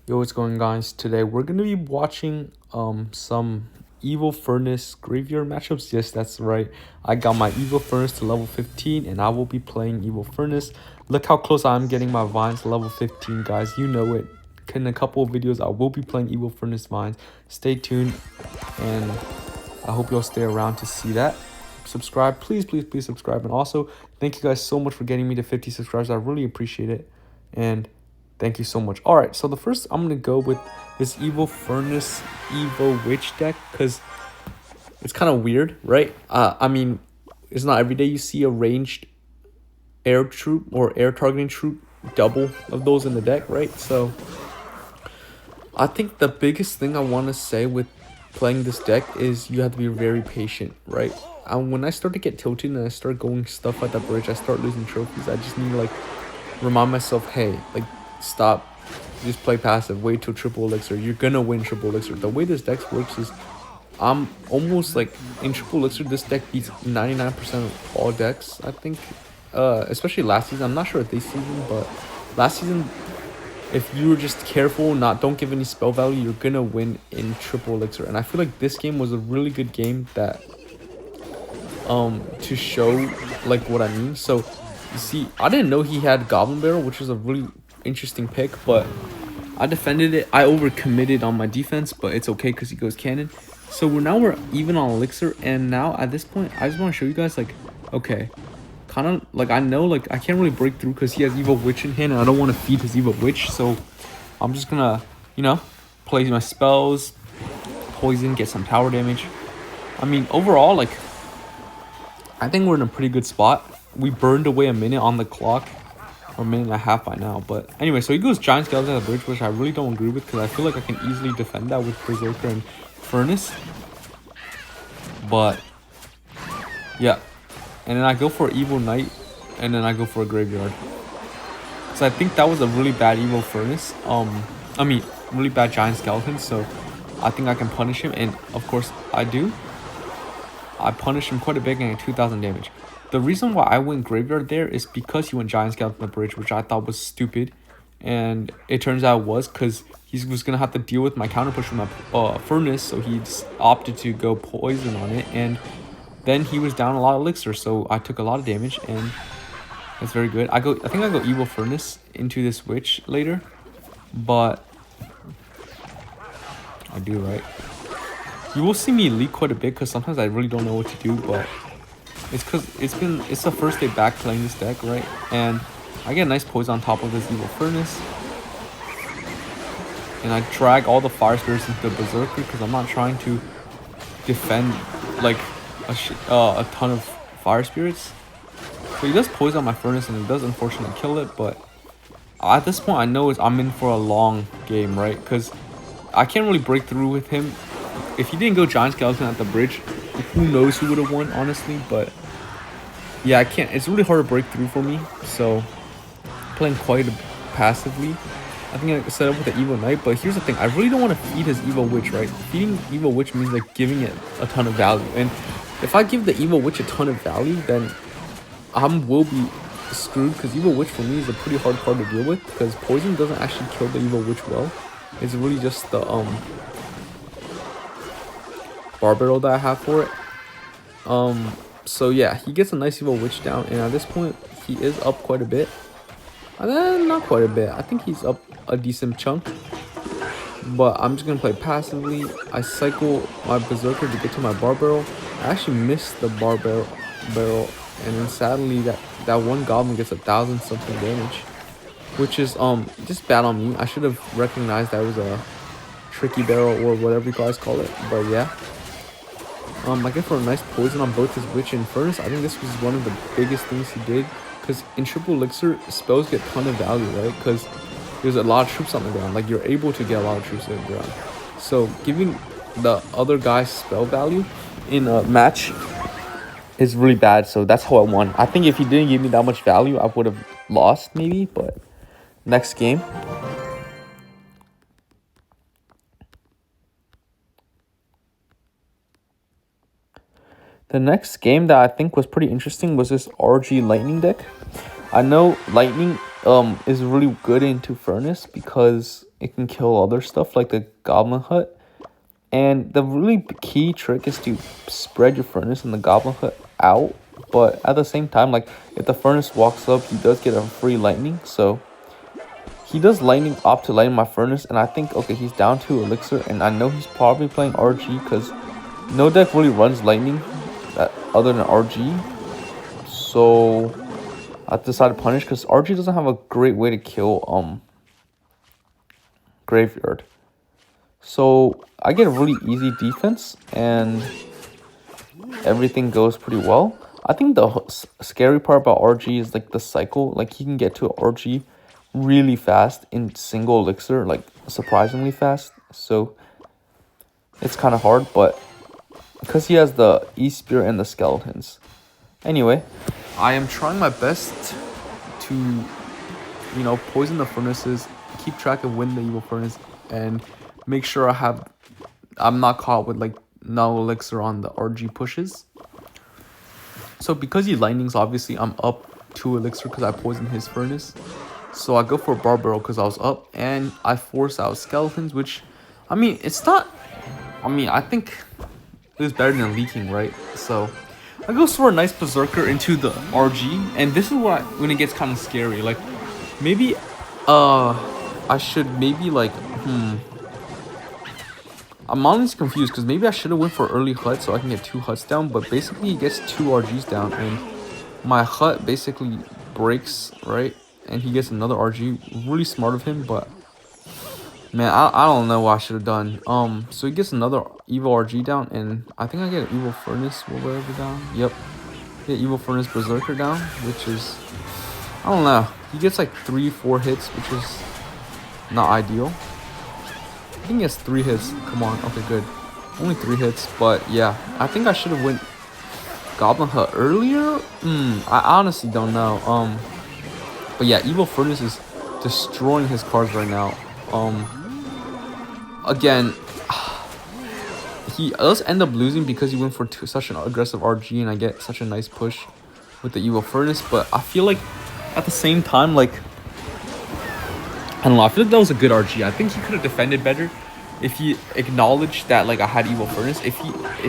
Yo, what's going on, guys? Today we're gonna be watching some Evil Furnace graveyard matchups. Yes, that's right. I got my Evil Furnace to level 15 and I will be playing Evil Furnace. Look how close I'm getting my vines to level 15, guys. You know it. In a couple of videos I will be playing Evil Furnace vines. Stay tuned and I hope you'll stay around to see that. Subscribe, please subscribe, and also thank you guys so much for getting me to 50 subscribers. I really appreciate it. And thank you so much. All right, so the first I'm going to go with this Evil Furnace Evo Witch deck because it's kind of weird, right? I mean, it's not every day you see a ranged air troop or air targeting troop double of those in the deck, right? So I think the biggest thing I want to say with playing this deck is you have to be very patient, right? When I start to get tilted and I start going stuff at the bridge, I start losing trophies. I just need to like remind myself, hey, like stop, just play passive, wait till triple elixir, you're gonna win triple elixir. The way this deck works is I'm almost like in triple elixir, this deck beats 99% of all decks, I think, especially last season. I'm not sure if this season, but last season, if you were just careful, don't give any spell value, you're gonna win in triple elixir. And I feel like this game was a really good game that to show like what I mean. So you see, I didn't know he had Goblin Barrel, which is a really interesting pick, but I defended it. I overcommitted on my defense, but it's okay because he goes cannon. So we're even on elixir, and now at this point I just want to show you guys like, okay, kind of like I know like I can't really break through because he has Evil Witch in hand and I don't want to feed his Evil Witch, so I'm just gonna, you know, play my spells, poison, get some tower damage. I mean, overall, like, I think we're in a pretty good spot. We burned away a minute on the clock, or a minute and a half by now. But anyway, so he goes Giant Skeleton at the bridge, which I really don't agree with because I feel like I can easily defend that with Berserker and Furnace. But yeah, and then I go for Evil Knight, and then I go for a Graveyard. So I think that was a really bad Evil Furnace. I mean, really bad Giant Skeleton. So I think I can punish him, and of course I do. I punish him quite a bit, getting 2,000 damage. The reason why I went Graveyard there is because he went Giant Skeleton on the bridge, which I thought was stupid. And it turns out it was because he was going to have to deal with my counter push from my Furnace, so he just opted to go Poison on it. And then he was down a lot of elixir, so I took a lot of damage, and that's very good. I think I go Evil Furnace into this Witch later, but I do, right? You will see me leak quite a bit because sometimes I really don't know what to do, but it's because it's the first day back playing this deck, right? And I get a nice poison on top of this Evil Furnace, and I drag all the Fire Spirits into the Berserker because I'm not trying to defend like a ton of Fire Spirits. So he does poison on my Furnace, and it does unfortunately kill it, but at this point I know I'm in for a long game, right? Because I can't really break through with him. If he didn't go Giant Skeleton at the bridge, who knows who would have won, honestly. But yeah, I can't. It's really hard to break through for me. So playing quite passively. I think I set up with the Evil Knight. But here's the thing: I really don't want to feed his Evil Witch, right? Feeding Evil Witch means like giving it a ton of value. And if I give the Evil Witch a ton of value, then I will be screwed. Because Evil Witch for me is a pretty hard card to deal with. Because poison doesn't actually kill the Evil Witch well. It's really just the bar barrel that I have for it. So yeah, he gets a nice Evil Witch down, and at this point he is up quite a bit. And then not quite a bit. I think he's up a decent chunk. But I'm just gonna play passively. I cycle my Berserker to get to my bar barrel. I actually missed the bar barrel, and then sadly that one goblin gets 1,000 something damage, which is just bad on me. I should have recognized that was a tricky barrel or whatever you guys call it. But yeah. I get for a nice poison on both his Witch and Furnace. I think this was one of the biggest things he did. Because in triple elixir, spells get a ton of value, right? Because there's a lot of troops on the ground. Like, you're able to get a lot of troops on the ground. So giving the other guy's spell value in a match is really bad. So that's how I won. I think if he didn't give me that much value, I would have lost maybe. But next game. The next game that I think was pretty interesting was this RG Lightning deck. I know Lightning is really good into Furnace because it can kill other stuff like the Goblin Hut. And the really key trick is to spread your Furnace and the Goblin Hut out. But at the same time, like, if the Furnace walks up, he does get a free lightning. So he does lightning up to lighten my Furnace. And I think, okay, he's down to Elixir. And I know he's probably playing RG because no deck really runs lightning other than RG. So I decided to punish because RG doesn't have a great way to kill Graveyard. So I get a really easy defense and everything goes pretty well. I think the scary part about RG is like the cycle. Like he can get to RG really fast in single elixir, like surprisingly fast. So it's kind of hard, but because he has the E-Spear and the skeletons. Anyway, I am trying my best to, you know, poison the furnaces, keep track of when the evil furnace, and make sure I'm not caught with like no elixir on the RG pushes. So because he lightnings, obviously I'm up 2 elixir because I poisoned his furnace. So I go for a Barbaro because I was up, and I force out skeletons, which, I mean, it's not, I mean, I think it was better than leaking, right? So I go for a nice Berserker into the RG, and this is when it gets kind of scary. Like, maybe, I should maybe like, I'm honestly confused because maybe I should have went for early hut so I can get 2 huts down, but basically he gets 2 RGs down, and my hut basically breaks, right? And he gets another RG. Really smart of him, but man, I don't know what I should have done. So he gets another evil RG down, and I think I get an evil furnace or whatever down. Yep, get evil furnace Berserker down, which is, I don't know. He gets like 3-4 hits, which is not ideal. I think he has 3 hits. Come on, okay, good. Only 3 hits, but yeah, I think I should have went Goblin Hut earlier. I honestly don't know. But yeah, evil furnace is destroying his cards right now. Again, he does end up losing because he went for such an aggressive RG, and I get such a nice push with the evil furnace. But I feel like at the same time, like, I don't know, I feel like that was a good RG. I think he could have defended better if he acknowledged that, like, I had evil furnace. If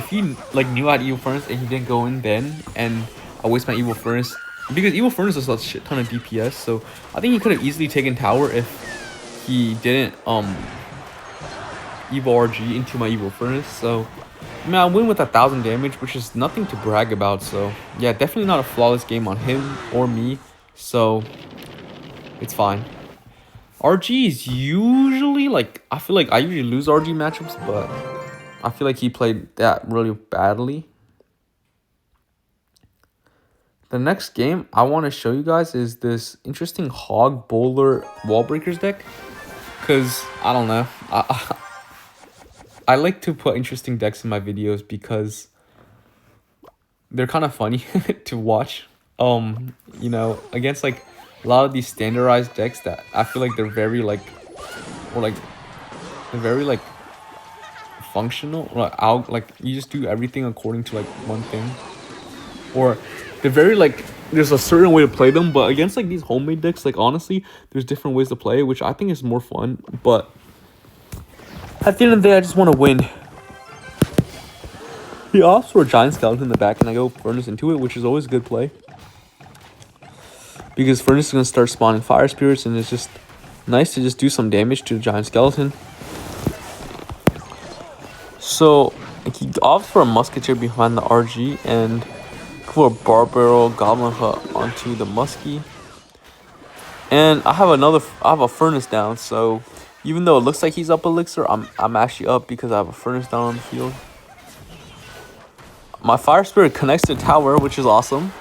he like knew I had evil furnace and he didn't go in then, and I waste my evil furnace, because evil furnace does a shit ton of DPS. So I think he could have easily taken tower if he didn't evil RG into my evil furnace. So I mean, I win with 1,000 damage, which is nothing to brag about. So yeah, definitely not a flawless game on him or me. So it's fine. RG is usually, like, I feel like I usually lose RG matchups, but I feel like he played that really badly. The next game I want to show you guys is this interesting Hog Bowler Wall Breakers deck. Because, I don't know, I like to put interesting decks in my videos because they're kind of funny to watch. You know, against like a lot of these standardized decks that I feel like they're very like, or like, they're very like functional. Like you just do everything according to like one thing, or they're very like, there's a certain way to play them. But against like these homemade decks, like honestly, there's different ways to play, which I think is more fun. But at the end of the day, I just want to win. He opts for a giant skeleton in the back, and I go Furnace into it, which is always a good play. Because Furnace is going to start spawning Fire Spirits, and it's just nice to just do some damage to the giant skeleton. So he opts for a Musketeer behind the RG, and for a Barbaro Goblin Hut onto the Muskie. And I have a Furnace down, so even though it looks like he's up Elixir, I'm actually up because I have a Furnace down on the field. My Fire Spirit connects to the tower, which is awesome.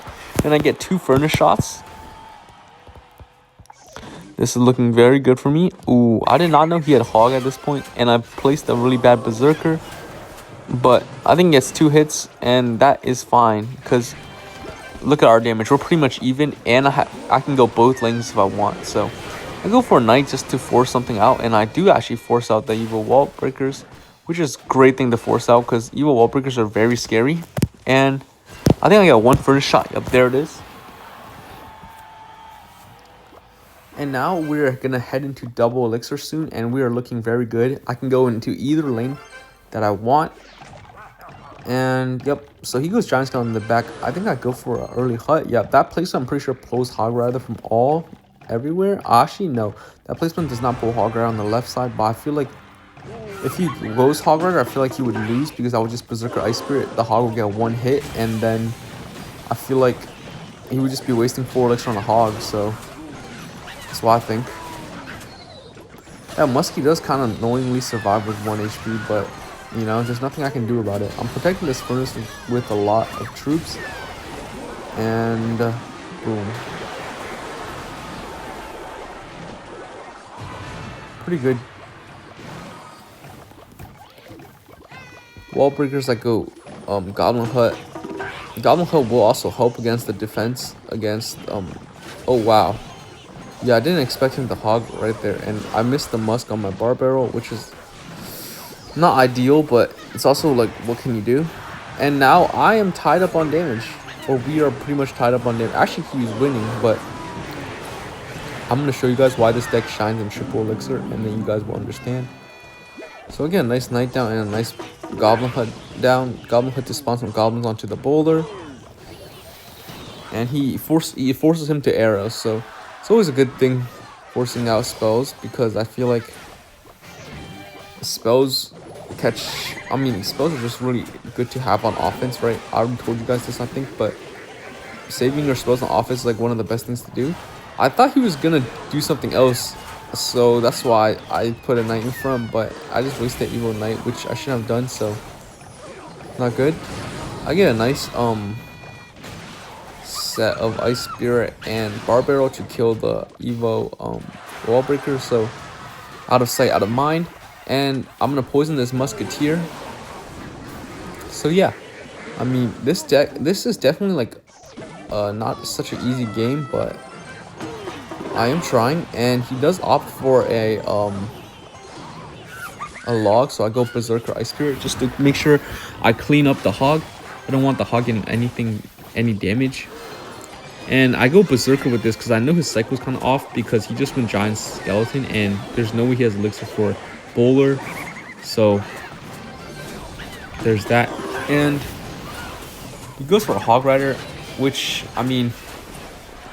And I get 2 Furnace shots. This is looking very good for me. Ooh, I did not know he had Hog at this point, and I placed a really bad Berserker. But I think he gets 2 hits, and that is fine, because look at our damage. We're pretty much even, and I can go both lanes if I want. So I go for a Knight just to force something out, and I do actually force out the Evil Wall Breakers, which is a great thing to force out, because Evil Wall Breakers are very scary. And I think I got 1 Furnace shot. Yep, there it is. And now we're gonna head into double elixir soon, and we are looking very good. I can go into either lane that I want. And yep, so he goes giant scale in the back. I think I go for an early hut. Yeah, that placement I'm pretty sure pulls hog rider from everywhere. Actually, no, that placement does not pull hog rider on the left side, but I feel like if he goes hog rider, I feel like he would lose because I would just berserker ice spirit. The hog would get one hit, and then I feel like he would just be wasting 4 elixir on a hog. So that's what I think. Yeah, Muskie does kind of annoyingly survive with 1 HP, but you know, there's nothing I can do about it. I'm protecting this furnace with a lot of troops. And boom. Pretty good. Wall breakers that go Goblin Hut. Goblin Hut will also help against the defense against oh wow. Yeah, I didn't expect him to hog right there, and I missed the musk on my bar barrel, which is not ideal, but it's also like, what can you do? And now I am tied up on damage, or we are pretty much tied up on damage. Actually, he's winning, but I'm gonna show you guys why this deck shines in triple elixir, and then you guys will understand. So again, nice knight down and a nice goblin hut down. Goblin hut to spawn some goblins onto the boulder, and he forces him to arrows. So it's always a good thing forcing out spells, because I feel like spells spells are just really good to have on offense, right? I already told you guys this, I think, but saving your spells on offense is like one of the best things to do. I thought he was gonna do something else, so that's why I put a knight in front, but I just wasted evil knight, which I shouldn't have done, so not good. I get a nice set of ice spirit and bar barrel to kill the evo wall breaker, so out of sight, out of mind. And I'm gonna poison this musketeer. So yeah, I mean, this is definitely like not such an easy game, but I am trying. And he does opt for a log, so I go berserker ice spirit just to make sure I clean up the hog. I don't want the hog getting any damage. And I go berserker with this because I know his cycle's kind of off, because he just went giant skeleton, and there's no way he has elixir for bowler, so there's that. And he goes for a hog rider, which, I mean,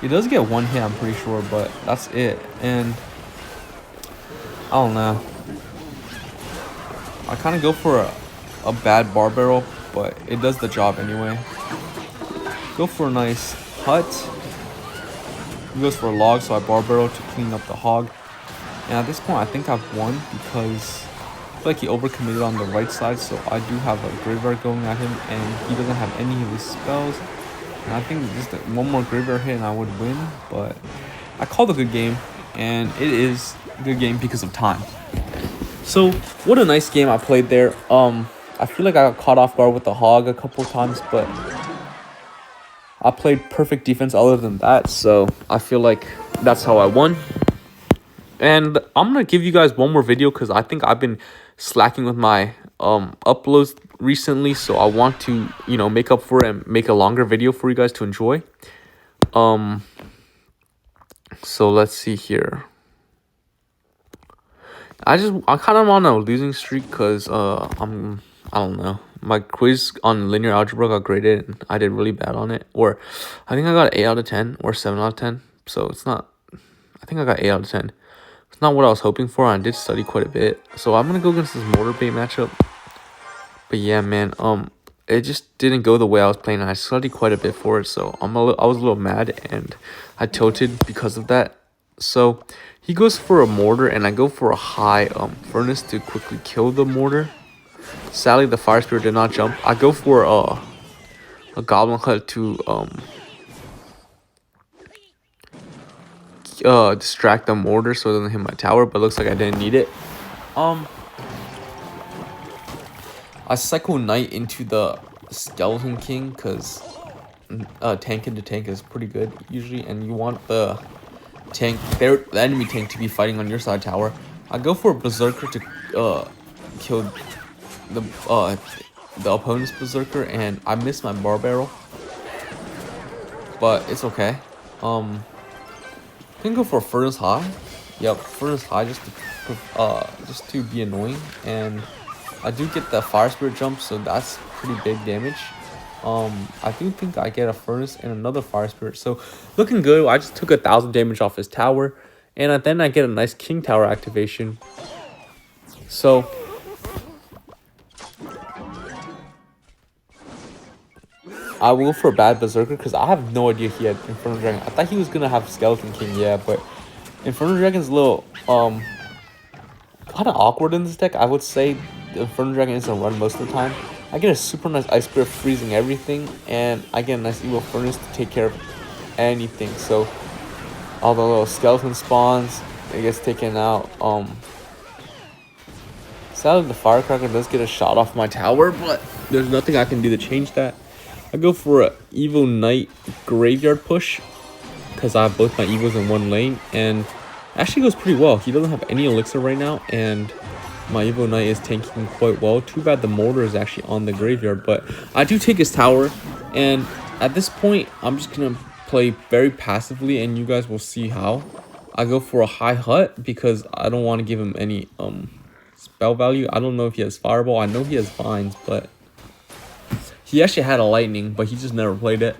he does get 1 hit, I'm pretty sure, but that's it. And I don't know, I kind of go for a bad bar barrel, but it does the job anyway. Go for a nice hut. He goes for a log, so I bar barrel to clean up the hog. And at this point, I think I've won, because I feel like he overcommitted on the right side, so I do have a graveyard going at him, and he doesn't have any of his spells. And I think just one more graveyard hit and I would win, but I called a good game, and it is a good game because of time. So what a nice game I played there. I feel like I got caught off guard with the hog a couple times, but I played perfect defense other than that, so I feel like that's how I won. And I'm gonna give you guys one more video, because I think I've been slacking with my uploads recently, so I want to, you know, make up for it and make a longer video for you guys to enjoy. So let's see here. I'm kind of on a losing streak, because I don't know, my quiz on linear algebra got graded and I did really bad on it, or I think I got 8 out of 10 or 7 out of 10, so it's not, I think I got 8 out of 10. It's not what I was hoping for. I did study quite a bit, so I'm gonna go against this mortar bait matchup. But yeah, man, it just didn't go the way I was playing. I studied quite a bit for it, so I was a little mad, and I tilted because of that. So he goes for a mortar, and I go for a high furnace to quickly kill the mortar. Sadly, the fire spirit did not jump. I go for a goblin hut to distract the mortar so it doesn't hit my tower, but it looks like I didn't need it. I cycle knight into the skeleton king, because tank into tank is pretty good usually, and you want the enemy tank to be fighting on your side tower. I go for a berserker to kill the opponent's berserker, and I missed my bar barrel, but it's okay. I can go for Furnace High. Yep, Furnace High just to be annoying, and I do get the Fire Spirit jump, so that's pretty big damage. I do think I get a Furnace and another Fire Spirit, so looking good. I just took 1,000 damage off his tower, and then I get a nice King Tower activation. So I will go for a bad Berserker because I have no idea he had Inferno Dragon. I thought he was gonna have Skeleton King, yeah, but Inferno Dragon's a little kind of awkward in this deck. I would say the Inferno Dragon isn't run most of the time. I get a super nice Ice Spirit freezing everything, and I get a nice Evil Furnace to take care of anything. So all the little skeleton spawns, it gets taken out. Sadly, the Firecracker does get a shot off my tower, but there's nothing I can do to change that. I go for a Evil Knight Graveyard push because I have both my Evils in one lane, and actually goes pretty well. He doesn't have any Elixir right now, and my Evil Knight is tanking quite well. Too bad the Mortar is actually on the graveyard, but I do take his tower, and at this point, I'm just going to play very passively, and you guys will see how. I go for a High Hut because I don't want to give him any spell value. I don't know if he has Fireball. I know he has Vines, but he actually had a Lightning, but he just never played it.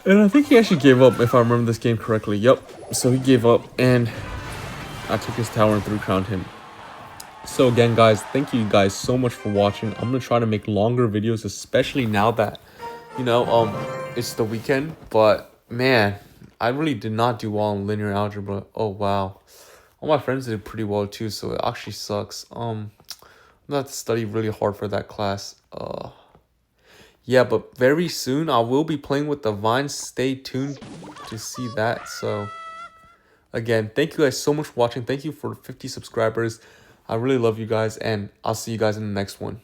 And I think he actually gave up, if I remember this game correctly. Yep, so he gave up, and I took his tower and 3-crowned him. So again, guys, thank you guys so much for watching. I'm going to try to make longer videos, especially now that, you know, it's the weekend. But, man, I really did not do well in linear algebra. Oh, wow. All my friends did pretty well, too, so it actually sucks. I'm going to have to study really hard for that class. Yeah, but very soon I will be playing with the Vines. Stay tuned to see that. So again, thank you guys so much for watching. Thank you for 50 subscribers. I really love you guys, and I'll see you guys in the next one.